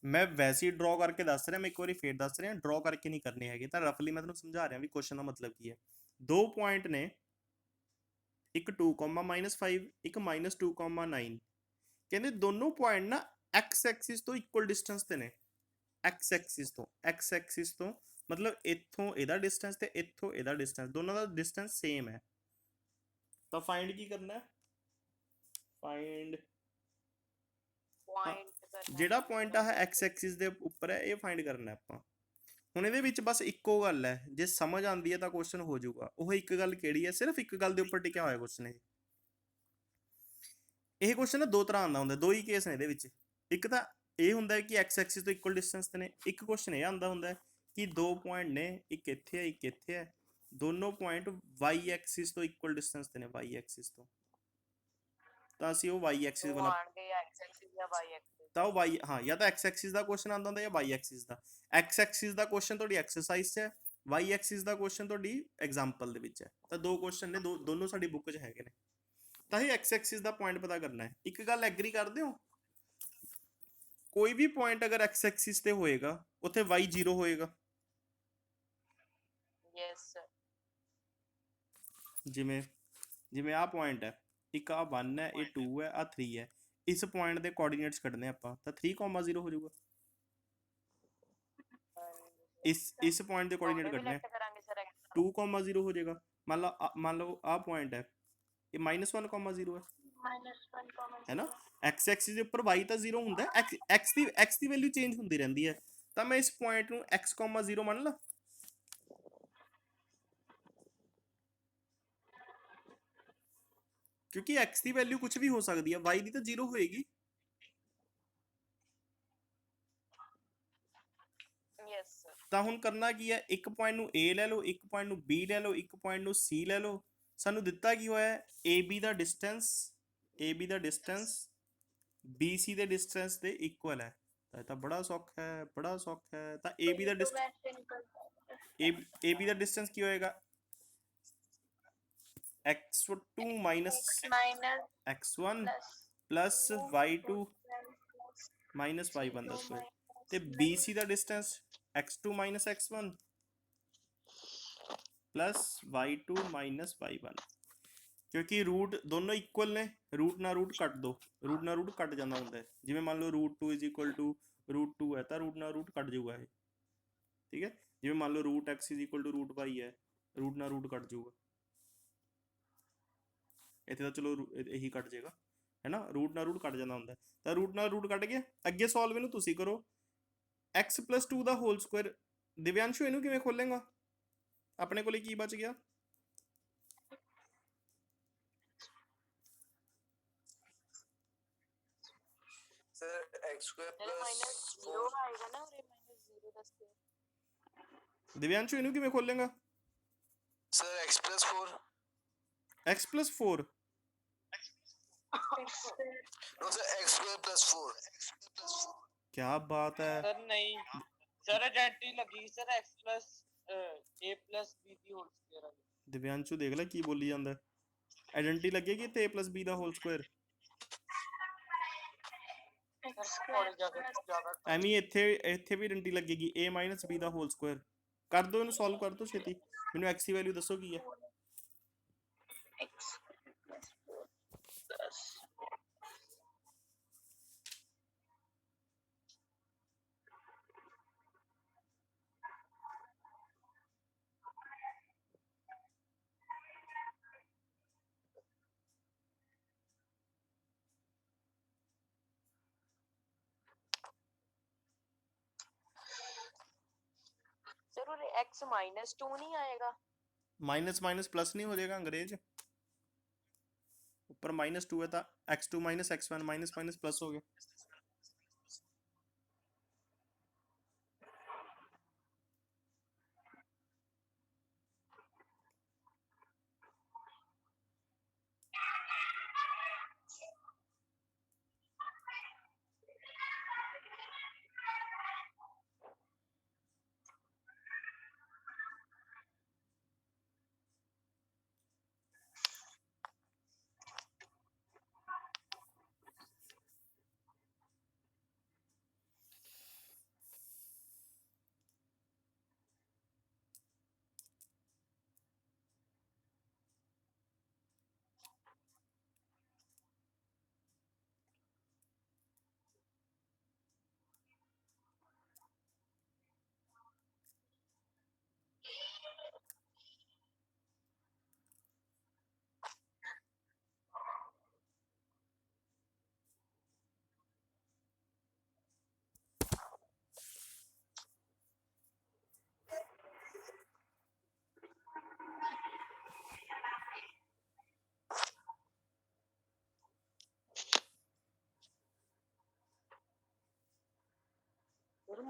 ਮੈਂ ਵੈਸੇ ਹੀ ਡਰਾ ਕਰਕੇ ਦੱਸ ਰਿਹਾ, ਮੈਂ ਇੱਕ ਵਾਰੀ ਫੇਰ ਦੱਸ ਰਿਹਾ, ਡਰਾ ਕਰਕੇ ਨਹੀਂ ਕਰਨੇ ਹੈਗੇ। ਤਾਂ ਰਫਲੀ ਮੈਂ ਤੁਹਾਨੂੰ ਸਮਝਾ ਰਿਹਾ ਵੀ ਕੁਐਸਚਨ ਦਾ ਮਤਲਬ ਕੀ ਹੈ। ਦੋ ਪੁਆਇੰਟ ਨੇ, ਇੱਕ 2,-5 ਇੱਕ -2,9। ਕਹਿੰਦੇ ਦੋਨੋਂ ਪੁਆਇੰਟ ਨਾ x ਐਕਸਿਸ ਤੋਂ ਇਕੁਅਲ ਡਿਸਟੈਂਸ ਤੇ ਨੇ। x ਐਕਸਿਸ ਤੋਂ ਮਤਲਬ ਇੱਥੋਂ ਇਹਦਾ ਡਿਸਟੈਂਸ ਤੇ ਇੱਥੋਂ ਇਹਦਾ ਡਿਸਟੈਂਸ, ਦੋਨਾਂ ਦਾ ਡਿਸਟੈਂਸ ਸੇਮ ਹੈ। ਤਾਂ ਫਾਈਂਡ ਕੀ ਕਰਨਾ ਹੈ? ਫਾਈਂਡ ਪੁਆਇੰਟ ਕਰਨਾ ਜਿਹੜਾ ਪੁਆਇੰਟ ਆ x ਐਕਸਿਸ ਦੇ ਉੱਪਰ ਹੈ, ਇਹ ਫਾਈਂਡ ਕਰਨਾ ਹੈ ਆਪਾਂ। ਹੁਣ ਇਹਦੇ ਵਿੱਚ ਬਸ ਇੱਕੋ ਗੱਲ ਹੈ, ਜੇ ਸਮਝ ਆਉਂਦੀ ਹੈ ਤਾਂ ਕੁਐਸਚਨ ਹੋ ਜਾਊਗਾ। ਉਹ ਇੱਕ ਗੱਲ ਕਿਹੜੀ ਹੈ? ਸਿਰਫ ਇੱਕ ਗੱਲ ਦੇ ਉੱਪਰ ਟਿਕਿਆ ਹੋਇਆ ਕੁਐਸਚਨ ਹੈ। ਇਹ ਕੁਐਸਚਨ ਨਾ ਦੋ ਤਰ੍ਹਾਂ ਆਉਂਦਾ ਹੁੰਦਾ, ਦੋ ਹੀ ਕੇਸ ਨੇ ਇਹਦੇ ਵਿੱਚ। ਇੱਕ ਤਾਂ ਇਹ ਹੁੰਦਾ ਹੈ ਕਿ x ਐਕਸਿਸ ਤੋਂ ਇਕੁਅਲ ਡਿਸਟੈਂਸ ਤੇ ਨੇ। ਇੱਕ ਕੁਐਸਚਨ ਇਹ ਆਉਂਦਾ ਹੁੰਦਾ ਕਿ ਦੋ ਪੁਆਇੰਟ ਨੇ, ਇੱਕ ਇੱਥੇ ਹੈ ਇੱਕ ਇੱਥੇ ਹੈ, ਦੋਨੋਂ ਪੁਆਇੰਟ y ਐਕਸਿਸ ਤੋਂ ਇਕੁਅਲ ਡਿਸਟੈਂਸ ਤੇ ਨੇ, y ਐਕਸਿਸ ਤੋਂ। ਤਾਂ ਅਸੀਂ ਉਹ y ਐਕਸਿਸ ਦੋ ਵਾਲਾ ਆਣਗੇ x ਐਕਸਿਸ ਜਾਂ y ਐਕਸਿਸ। ਤਾਂ ਉਹ y, ਹਾਂ, ਜਾਂ ਤਾਂ x ਐਕਸਿਸ ਦਾ ਕੁਐਸਚਨ ਆਉਂਦਾ ਹੁੰਦਾ ਜਾਂ y ਐਕਸਿਸ ਦਾ। x ਐਕਸਿਸ ਦਾ ਕੁਐਸਚਨ ਤੁਹਾਡੀ ਐਕਸਰਸਾਈਜ਼ 'ਚ ਹੈ, y ਐਕਸਿਸ ਦਾ ਕੁਐਸਚਨ ਤੁਹਾਡੀ ਐਗਜ਼ਾਮਪਲ ਦੇ ਵਿੱਚ ਹੈ। ਤਾਂ ਦੋ ਕੁਐਸਚਨ ਨੇ, ਦੋਨੋਂ ਸਾਡੀ ਬੁੱਕ 'ਚ ਹੈਗੇ ਨੇ। ਤਾਂ ਇਹ x ਐਕਸਿਸ ਦਾ ਪੁਆਇੰਟ ਪਤਾ ਕਰਨਾ ਹੈ। ਇੱਕ ਗੱਲ ਐਗਰੀ ਕਰਦੇ ਹੋ, ਕੋਈ ਵੀ ਪੁਆਇੰਟ ਅਗਰ x ਐਕਸਿਸ ਤੇ ਹੋਏਗਾ ਉੱਥੇ y 0 ਹੋਏਗਾ। Yes sir. ਜਿਵੇਂ ਜਿਵੇਂ ਆਹ ਪੁਆਇੰਟ ਹੈ, ਇੱਕ ਆ 1 ਹੈ, ਇਹ 2 ਹੈ, ਆ 3 ਹੈ। ਇਸ ਪੁਆਇੰਟ ਦੇ ਕੋਆਰਡੀਨੇਟਸ ਕੱਢਨੇ ਆਪਾਂ, ਤਾਂ 3,0 ਹੋ ਜਾਊਗਾ। ਇਸ ਪੁਆਇੰਟ ਦੇ ਕੋਆਰਡੀਨੇਟ ਉਹਦੇ ਵੀ ਕੱਢਨੇ ਲੈਫਟ ਕਰਾਂਗੇ ਸਰ। 2,0 ਹੋ ਜਾਏਗਾ। ਮੰਨ ਲਓ ਆਹ ਪੁਆਇੰਟ ਹੈ, ਇਹ -1,0 ਹੈ, ਹੈ ਨਾ। x ਐਕਸਿਸ ਦੇ ਉੱਪਰ y ਤਾਂ 0 ਹੁੰਦਾ ਹੈ, x ਦੀ ਵੈਲਿਊ ਚੇਂਜ ਹੁੰਦੀ ਰਹਿੰਦੀ ਹੈ। ਤਾਂ ਮੈਂ ਇਸ ਪੁਆਇੰਟ ਨੂੰ x, 0 ਮੰਨ ਲਾ। ਕਿਉਂਕਿ x ਦੀ ਵੈਲਿਊ ਕੁਝ ਵੀ ਹੋ ਸਕਦੀ ਹੈ, y ਦੀ ਤਾਂ 0 ਹੋਏਗੀ। Yes sir. ਤਾਂ ਹੁਣ ਕਰਨਾ ਕੀ ਹੈ? ਇੱਕ ਪੁਆਇੰਟ ਨੂੰ a ਲੈ ਲਓ, ਇੱਕ ਪੁਆਇੰਟ ਨੂੰ b ਲੈ ਲਓ, ਇੱਕ ਪੁਆਇੰਟ ਨੂੰ c ਲੈ ਲਓ। ਸਾਨੂੰ ਦਿੱਤਾ ਕੀ ਹੋਇਆ ਹੈ? ab ਦਾ ਡਿਸਟੈਂਸ bc ਦੇ ਡਿਸਟੈਂਸ ਦੇ ਇਕੁਅਲ ਹੈ। ਤਾਂ ਇਹ ਤਾਂ ਬੜਾ ਸੌਖਾ ਹੈ, ਬੜਾ ਸੌਖਾ ਹੈ। ਤਾਂ ab ਦਾ ਡਿਸਟੈਂਸ ਕੀ ਹੋਏਗਾ? x2 minus x1 plus y2 minus y1 ਦਾ ਸਕੁਆਇਰ। ਤੇ bc ਦਾ distance x2 minus x1 plus y2 minus y1। ਕਿਉਂਕਿ ਰੂਟ ਦੋਨੋਂ ਇਕੁਅਲ ਨੇ, ਰੂਟ ਨਾਲ ਰੂਟ ਕੱਟ ਦੋ, ਰੂਟ ਨਾਲ ਰੂਟ ਕੱਟ ਜਾਂਦਾ ਹੁੰਦਾ ਹੈ। ਜਿਵੇਂ ਮੰਨ ਲਓ √2 = √2 ਹੈ, ਤਾਂ ਰੂਟ ਨਾਲ ਰੂਟ ਕੱਟ ਜਾਊਗਾ ਇਹ, ਠੀਕ ਹੈ। ਜਿਵੇਂ ਮੰਨ ਲਓ √x √y ਹੈ, ਰੂਟ ਨਾਲ ਰੂਟ ਕੱਟ ਜਾਊਗਾ। ਇੱਥੇ ਤਾਂ ਚਲੋ ਇਹੀ ਕੱਟ ਜਾਏਗਾ, ਹੈ ਨਾ। ਰੂਟ ਨਾਲ ਰੂਟ ਕੱਟ ਜਾਂਦਾ ਹੁੰਦਾ। ਤਾਂ ਰੂਟ ਨਾਲ ਰੂਟ ਕੱਟ ਗਿਆ। ਅੱਗੇ ਸੋਲਵ ਇਹਨੂੰ ਤੁਸੀਂ ਕਰੋ, x + 2 ਦਾ ਹੋਲ ਸਕੁਆਇਰ। ਦਿਵਿਆਂਸ਼ੂ ਇਹਨੂੰ ਕਿਵੇਂ ਖੋਲੇਗਾ? ਆਪਣੇ ਕੋਲੇ ਕੀ ਬਚ ਗਿਆ? सर x² -0 ਆਏਗਾ ਨਾ, ਉਰੇ -0 ਦਾ ਸਕੁਆਇਰ। ਦਿਵਿਆਂਸ਼ੂ ਇਹਨੂੰ ਕਿਵੇਂ ਖੋਲੇਗਾ? Sir x + 4। x + 4 no sir x² + 4। क्या बात है ਸਰ ਨਹੀਂ ਸਰ ਆਇਡੈਂਟੀ ਲੱਗੀ sir x + a + b the hole Square ਆ। ਦਿਵਿਆਂਸ਼ੂ ਦੇਖ ਲੈ ਕੀ ਬੋਲੀ ਜਾਂਦਾ। ਆਇਡੈਂਟੀ ਲੱਗੇਗੀ ਤੇ a + b ਦਾ ਹੋਲ ਸਕੁਆਇਰ। ਐਵੇਂ ਇੱਥੇ ਵੀ ਆਇਡੈਂਟੀ ਲੱਗੇਗੀ, a - b ਦਾ ਹੋਲ ਸਕੁਆਇਰ। ਕਰ ਦੋ ਇਹਨੂੰ, ਸੋਲਵ ਕਰ ਦੋ ਛੇਤੀ। ਮੈਨੂੰ x ਦੀ ਵੈਲਿਊ ਦੱਸੋ ਕੀ ਹੈ? ਸਰ ਉਰੇ x -2 ਨਹੀਂ ਆਏਗਾ? ਮਾਈਨਸ ਮਾਈਨਸ ਪਲੱਸ ਨਹੀਂ ਹੋ ਜਾਏਗਾ ਅੰਗਰੇਜ਼? ਉੱਪਰ -2 ਹੈ ਤਾਂ x2 - x1 minus minus plus ਹੋ ਗਿਆ।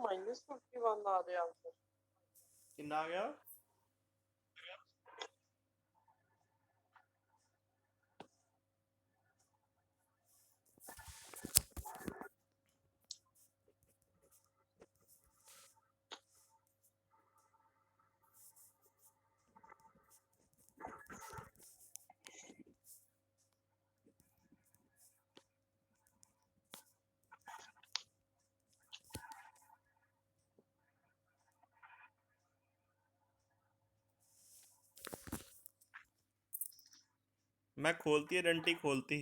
-51 ਆ ਰਿਹਾ ਆਨਸਰ। ਕਿੰਨਾ ਆ ਗਿਆ? मैं खोलती है डंटी खोलती,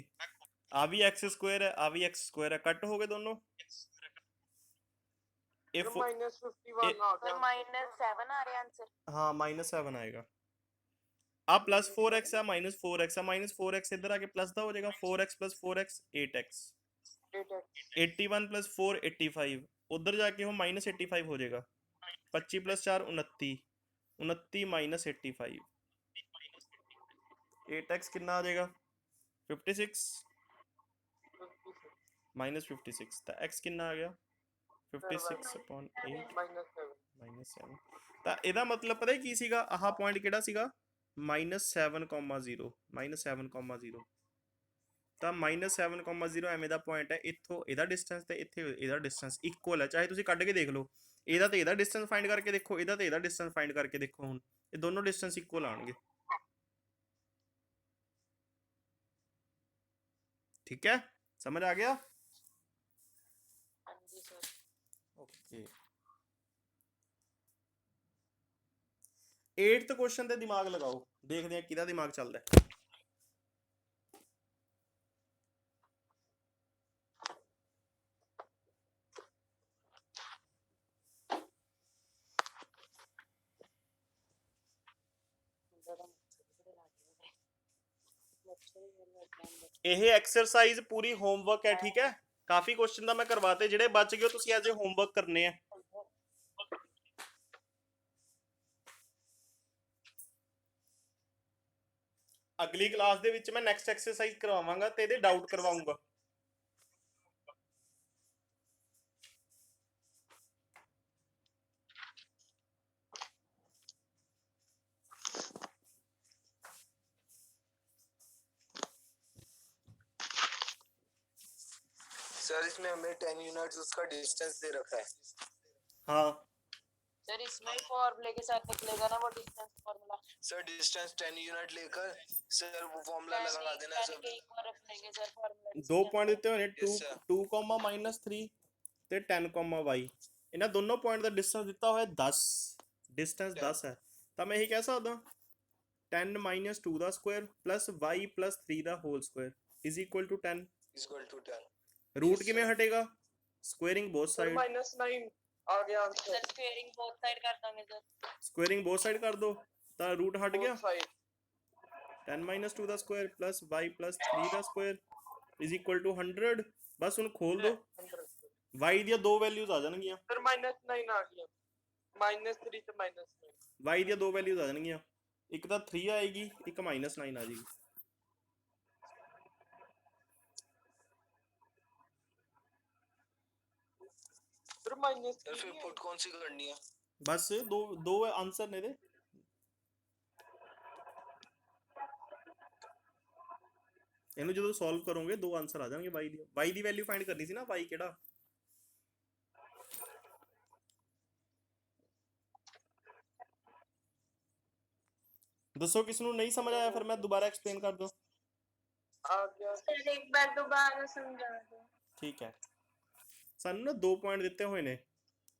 आ भी एक्स स्क्वायर है, आ भी एक्स स्क्वायर है, कट हो गए दोनों। ਸਰ इफ -51 ਆ ਗਿਆ। -7 आ रहा आंसर। हाँ -7 आएगा। अब +4x है, -4x है, -4x इधर आके प्लस का हो जाएगा, 4x + 4x 8x, 81 + 4 85, उधर जाके वो -85 हो जाएगा, 25 + 4 29, 29 - 85, 8x कितना आ जाएगा? 56 -56, तो x कितना आ गया? 56/8 -7। ਤਾਂ ਇਹਦਾ ਮਤਲਬ ਪਤਾ ਕੀ ਸੀਗਾ? ਆਹ ਪੁਆਇੰਟ ਕਿਹੜਾ ਸੀਗਾ? -7,0 -7,0। ਤਾਂ -7,0 ਐਵੇਂ ਦਾ ਪੁਆਇੰਟ ਹੈ, ਇੱਥੋਂ ਇਹਦਾ ਡਿਸਟੈਂਸ ਤੇ ਇੱਥੇ ਇਹਦਾ ਡਿਸਟੈਂਸ ਇਕੁਅਲ ਹੈ, ਚਾਹੇ ਤੁਸੀਂ ਕੱਢ ਕੇ ਦੇਖ ਲਓ, ਇਹਦਾ ਤੇ ਇਹਦਾ ਡਿਸਟੈਂਸ ਫਾਈਂਡ ਕਰਕੇ ਦੇਖੋ, ਇਹਦਾ ਤੇ ਇਹਦਾ ਡਿਸਟੈਂਸ ਫਾਈਂਡ ਕਰਕੇ ਦੇਖੋ, ਹੁਣ ਇਹ ਦੋਨੋਂ ਡਿਸਟੈਂਸ ਇਕੁਅਲ ਆਣਗੇ। ठीक है, समझ आ गया? हाँ जी सर। ओके, 8th क्वेश्चन ਤੇ ਦਿਮਾਗ ਲਗਾਓ, ਦੇਖਦੇ ਹਾਂ ਕਿਹਦਾ ਦਿਮਾਗ ਚੱਲਦਾ ਹੈ। ਇਹ ਐਕਸਰਸਾਈਜ਼ ਪੂਰੀ ਹੋਮਵਰਕ ਹੈ, ਠੀਕ ਹੈ? ਕਾਫੀ ਕੁਐਸਚਨ ਦਾ ਮੈਂ ਕਰਵਾਤੇ, ਜਿਹੜੇ ਬਚ ਗਏ ਤੁਸੀਂ ਐਜ਼ ਏ ਹੋਮਵਰਕ ਕਰਨੇ ਆ। ਅਗਲੀ ਕਲਾਸ ਦੇ ਵਿੱਚ ਮੈਂ ਨੈਕਸਟ ਐਕਸਰਸਾਈਜ਼ ਕਰਵਾਵਾਂਗਾ ਤੇ ਇਹਦੇ ਡਾਊਟ ਕਰਵਾਉਂਗਾ। सर इसमें हमें 10 यूनिट्स उसका डिस्टेंस दे रखा है। हाँ सर इसमें ही फॉर्मूले के साथ निकलेगा ना वो distance formula? Sir distance 10 unit लेकर सर वो फॉर्मूला लगा देना सर। के इक्वल रख लेंगे सर फॉर्मूला। दो पॉइंट ਦਿੱਤੇ ਹੋਏ ਨੇ, Yes, sir. 2, -3 ਤੇ 10, ਇਹਨਾਂ ਦੋਨੋਂ ਪੁਆਇੰਟ ਦਾ ਡਿਸਟੈਂਸ ਦਿੱਤਾ ਹੋਇਆ 10, ਡਿਸਟੈਂਸ 10 ਹੈ, ਤਾਂ ਮੈਂ ਇਹੀ ਕਹਿ ਸਕਦਾ 10 - 2 ਦਾ ਸਕੁਆਇਰ + y + 3 ਦਾ whole square = 10। Equal to 10। Root किमें हटेगा? Squaring both side. -9 आ गया answer. Sir squaring both side कर देंगे सर। स्क्वेयरिंग बोथ साइड कर दो, तो रूट हट गया। Both side। 10 - 2 ਦਾ ਸਕੁਆਇਰ + y + 3 ਦਾ ਸਕੁਆਇਰ = 100। ਬਸ ਹੁਣ ਖੋਲ ਦੋ, 100। y ਦੀਆਂ ਦੋ ਵੈਲਿਊਜ਼ ਆ ਜਾਣਗੀਆਂ, ਸਰ -9 ਆ ਗਿਆ, -3 ਤੇ -9। y ਦੀਆਂ ਦੋ ਵੈਲਿਊਜ਼ ਆ ਜਾਣਗੀਆਂ, ਇੱਕ ਤਾਂ 3 ਆਏਗੀ, ਇੱਕ -9 ਆ ਜਾਏਗੀ। ਸਰ -3 सर फिर पुट कौन सी करनी है? बस दो आंसर ने दे। ਇਹਨੂੰ ਜਦੋਂ ਸੋਲਵ ਕਰੋਗੇ ਦੋ ਆਨਸਰ ਆ ਜਾਣਗੇ। y ਦੀ ਵੈਲਿਊ ਫਾਈਂਡ ਕਰਨੀ ਸੀ ਨਾ, y ਕਿਹੜਾ? ਦੱਸੋ ਕਿਸ ਨੂੰ ਨਹੀਂ ਸਮਝ ਆਇਆ, ਫਿਰ ਮੈਂ ਦੁਬਾਰਾ ਐਕਸਪਲੇਨ ਕਰ ਦਵਾਂ। ਆ ਗਿਆ सर एक बार दोबारा समझा दो। ਠੀਕ ਹੈ, ਸਾਨੂੰ ਨਾ ਦੋ ਪੁਆਇੰਟ ਦਿੱਤੇ ਹੋਏ ਨੇ,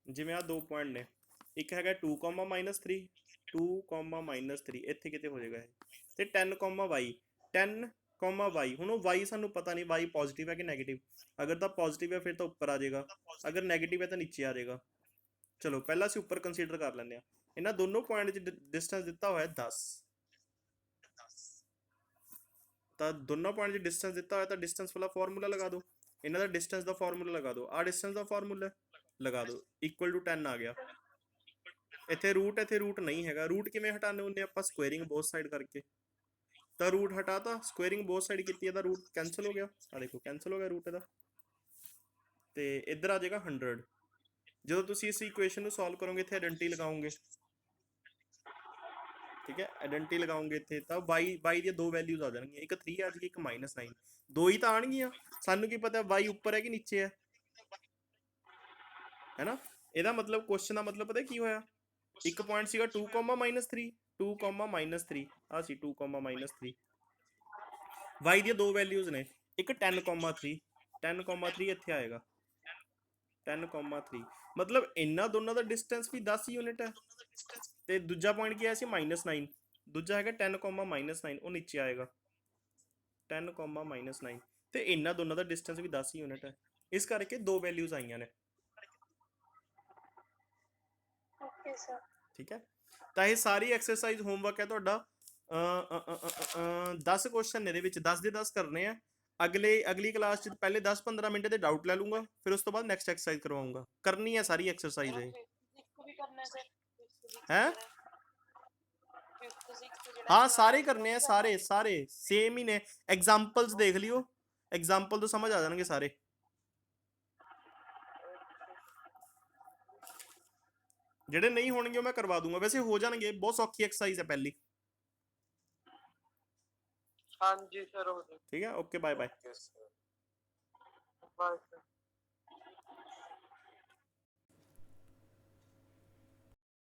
ਜਿਵੇਂ ਆ ਦੋ ਪੁਆਇੰਟ ਨੇ, ਇੱਕ ਹੈਗਾ 2, -3, 2, -3, ਇੱਥੇ ਕਿਤੇ ਹੋ ਜਾਏਗਾ ਇਹ, ਤੇ 10, y 10, y। ਹੁਣ ਉਹ y ਸਾਨੂੰ ਪਤਾ ਨਹੀਂ y ਪੋਜ਼ਿਟਿਵ ਹੈ ਕਿ ਨੈਗੇਟਿਵ। ਅਗਰ ਤਾਂ ਪੋਜ਼ਿਟਿਵ ਹੈ ਫਿਰ ਤਾਂ ਉੱਪਰ ਆ ਜਾਏਗਾ, ਅਗਰ ਨੈਗੇਟਿਵ ਹੈ ਤਾਂ ਨੀਚੇ ਆ ਜਾਏਗਾ। ਚਲੋ ਪਹਿਲਾਂ ਅਸੀਂ ਉੱਪਰ ਕੰਸੀਡਰ ਕਰ ਲੈਂਦੇ ਹਾਂ। ਇਹਨਾਂ ਦੋਨੋਂ ਪੁਆਇੰਟ 'ਚ ਡਿਸਟੈਂਸ ਦਿੱਤਾ ਹੋਇਆ 10, ਤਾਂ ਦੋਨੋਂ ਪੁਆਇੰਟ 'ਚ ਡਿਸਟੈਂਸ ਦਿੱਤਾ ਹੋਇਆ, ਤਾਂ ਡਿਸਟੈਂਸ ਵਾਲਾ ਫਾਰਮੂਲਾ ਲਗਾ ਦਿਓ, ਇਹਨਾਂ ਦਾ ਡਿਸਟੈਂਸ ਦਾ ਫਾਰਮੂਲਾ ਲਗਾ ਦਿਓ, ਆਹ ਡਿਸਟੈਂਸ ਦਾ ਫਾਰਮੂਲਾ ਲਗਾ ਦਿਓ, = 10 ਆ ਗਿਆ। ਇੱਥੇ ਰੂਟ ਨਹੀਂ ਹੈਗਾ, ਰੂਟ ਕਿਵੇਂ ਹਟਾਣੇ ਹੁੰਦੇ ਆਪਾਂ? ਸਕੁਏਅਰਿੰਗ ਬੋਥ ਸਾਈਡ ਕਰਕੇ, ਤਾਂ ਰੂਟ ਹਟਾਤਾ, ਸਕੁਏਅਰਿੰਗ ਬੋਥ ਸਾਈਡ ਕੀਤੀ, ਇਹਦਾ ਰੂਟ ਕੈਂਸਲ ਹੋ ਗਿਆ, ਆ ਦੇਖੋ ਕੈਂਸਲ ਹੋ ਗਿਆ ਰੂਟ ਇਹਦਾ, ਤੇ ਇੱਧਰ ਆ ਜਾਏਗਾ 100। ਜਦੋਂ ਤੁਸੀਂ ਇਸ ਇਕੁਏਸ਼ਨ ਨੂੰ ਸੋਲਵ ਕਰੋਗੇ ਇੱਥੇ ਆਇਡੈਂਟੀ ਲਗਾਓਗੇ, ਠੀਕ ਹੈ, ਆਇਡੈਂਟੀ ਲਗਾਓਗੇ ਇੱਥੇ ਤਾਂ y ਦੀਆਂ ਦੋ ਵੈਲਿਊਜ਼ ਆ ਜਾਣਗੀਆਂ, ਇੱਕ 3 ਆ ਜਾਏਗੀ, ਇੱਕ -9, ਦੋ ਹੀ ਤਾਂ ਆਣਗੀਆਂ। ਸਾਨੂੰ ਕੀ ਪਤਾ y ਉੱਪਰ ਹੈ ਕਿ ਨੀਚੇ ਹੈ, ਹੈਨਾ। ਇਹਦਾ ਮਤਲਬ ਕੁਐਸਚਨ ਦਾ ਮਤਲਬ ਪਤਾ ਕੀ ਹੋਇਆ, ਇੱਕ ਪੁਆਇੰਟ ਸੀਗਾ 2, -3, 2, -3 ਆ ਸੀ 2, -3। y ਦੀਆਂ ਦੋ ਵੈਲਿਊਜ਼ ਨੇ, ਇੱਕ 10,3 10,3 ਇੱਥੇ ਆਏਗਾ 10,3, ਮਤਲਬ ਇਹਨਾਂ ਦੋਨਾਂ ਦਾ ਡਿਸਟੈਂਸ ਵੀ 10 ਯੂਨਿਟ ਹੈ। ਤੇ ਦੂਜਾ ਪੁਆਇੰਟ ਕੀ ਆਇਆ ਸੀ -9, ਦੂਜਾ ਹੈਗਾ 10, -9 ਉਹ ਨੀਚੇ ਆਏਗਾ 10, -9 ਤੇ ਇਹਨਾਂ ਦੋਨਾਂ ਦਾ ਡਿਸਟੈਂਸ ਵੀ 10 ਯੂਨਿਟ ਹੈ। ਇਸ ਕਰਕੇ ਦੋ ਵੈਲਿਊਜ਼ ਆਈਆਂ ਨੇ, Okay, sir. ਠੀਕ ਹੈ। ਤਾਂ ਇਹ ਸਾਰੀ ਐਕਸਰਸਾਈਜ਼ ਹੋਮਵਰਕ ਹੈ ਤੁਹਾਡਾ, 10 ਕੁਐਸਚਨ ਇਹਦੇ ਵਿੱਚ 10 ਦੇ 10 ਕਰਨੇ ਆ। ਅਗਲੀ ਕਲਾਸ 'ਚ ਪਹਿਲੇ 10-15 ਮਿੰਟ ਦੇ ਡਾਊਟ ਲੈ ਲੂੰਗਾ, ਫਿਰ ਉਸ ਤੋਂ ਬਾਅਦ ਨੈਕਸਟ ਐਕਸਰਸਾਈਜ਼ ਕਰਵਾਉਂਗਾ। ਕਰਨੀ ਹੈ ਸਾਰੀ ਐਕਸਰਸਾਈਜ਼ ਇਹ, ਵੀ ਕਰਨਾ ਸਰ, ਹੈ। 5th 6th ਜਿਹੜਾ ਹਾਂ ਸਾਰੇ ਕਰਨੇ ਆ, ਸਾਰੇ ਸੇਮ ਹੀ ਨੇ। ਐਗਜ਼ਾਮਪਲਸ ਦੇਖ ਲਿਓ, ਐਗਜ਼ਾਮਪਲ ਤੋਂ ਸਮਝ ਆ ਜਾਣਗੇ ਸਾਰੇ। ਜਿਹੜੇ ਨਹੀਂ ਹੋਣਗੇ ਉਹ ਮੈਂ ਕਰਵਾ ਦੂੰਗਾ, ਵੈਸੇ ਹੋ ਜਾਣਗੇ, ਬਹੁਤ ਸੌਖੀ ਐਕਸਰਸਾਈਜ਼ ਹੈ ਪਹਿਲੀ। ਹਾਂਜੀ ਸਰ ਹੋ ਜਾਏ। ਠੀਕ ਹੈ, okay, bye bye. Bye sir.